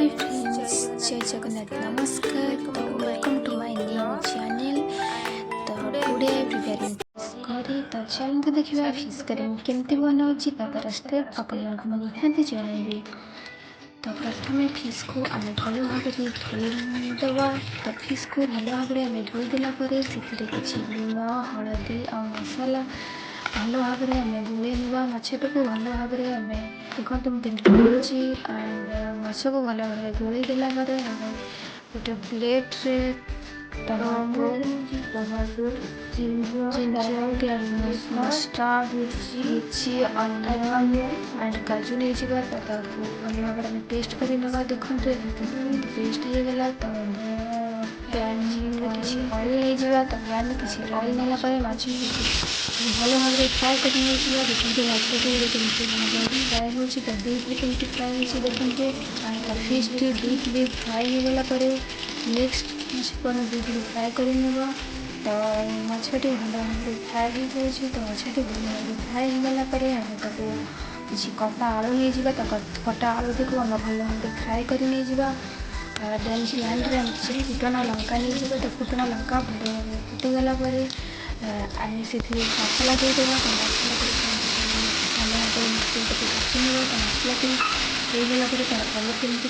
Hi friends, Jai Jagannath Namaskar. Welcome to my new channel. तो today I preparing fish curry. तो चलते देखिए fish curry केमती बनाऊँगी तापर स्टेप आपको मैं निहाती जणाइबी। तो प्रथम फिश को आम भल भाव धोईदेवा। तो फिश को भल भाव में धोईदेला से किसी लुण हलदी और मसला भल भाव में गोलई ना मछटा को भल भाव में देखते मुझे माछ को भल भाव गोलई देला गोटे प्लेट्रे मस्टार्ड मिर्ची अनियन एंड काजू नहीं भल भाव में पेस्ट कर देखते पेस्ट हो गला तो पैन किसी ऑयल नहीं तो पैन किसी ऑयल नाला भल भाव फ्राए कर देखते माछ फ्राए हो डीपली कमी फ्राए हो देखते फिश डीपली फ्राए हो गला नेक्स्ट माछ डीपली फ्राए कर तो माछटी भल भाव फ्राए हो तो माछटी भल भाव फ्राए हो गला आम किसी कटा आलू हो कटा आलू को आम भल भाव फ्राए कर देन पैन में किसी फुटना लंका नहीं तो फुटना लंका भल भाव फुटीगला आम से मसला देदेव तो मसला काटी तो मसला होगला तार कलर केमती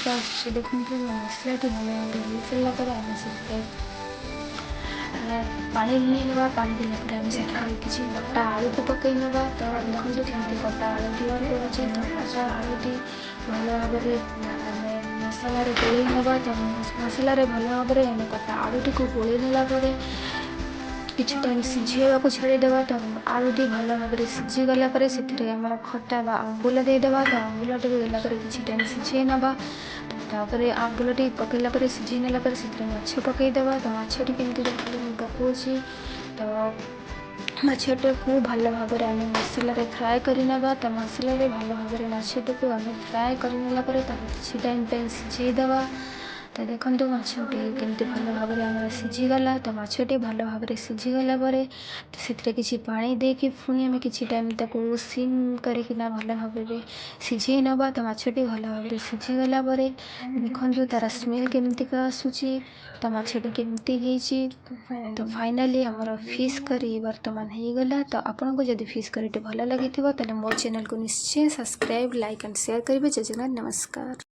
देखते मसला भल भाव हो सारापर आम से पानी नहीं पानी देला आम से किसी कटा आलू को पकई ना तो देखते केमती कटा आलू पड़े तो कटा आलू भल भाव मसला गोलई ना तो मसला भल भाव में कटा आलू को गोलई नेला किसी टाइम सीझेवा छाड़ीदेवा तो आलूटी भल भाव सीझीगला आम खटा आंबुल देदेवा तो आंबुल देला किसी टाइम सीझे ना तापर आंबुल पकईला सीझे नेला माछ पकईदेवा तो माछटी केमती पकाऊँगी तो माछटा को भल भाव में मसला फ्राए करना तो मसला भल भाव में माछटी को आम फ्राए करनेला किसी टाइम पे सीझेदेवा तो देखते माछटी केमती भल भाव में सीझीगला तो माछटी भल भाव में सीझीगला तो से किसी पानी देकी पुणी आम किसी टाइम सिम करना भल भाव में सीझे ना तो माछटी भल भाव में सीझीगला देखते तार स्मेल केमती आसूची तो माछटी केमती तो फाइनाली आमर फिश करी बर्तमान हो गला। तो आपन को जब फिश करी भल लगी तो मो चैनल को निश्चय सब्सक्राइब लाइक एंड शेयर करेंगे। जय जगन्नाथ नमस्कार।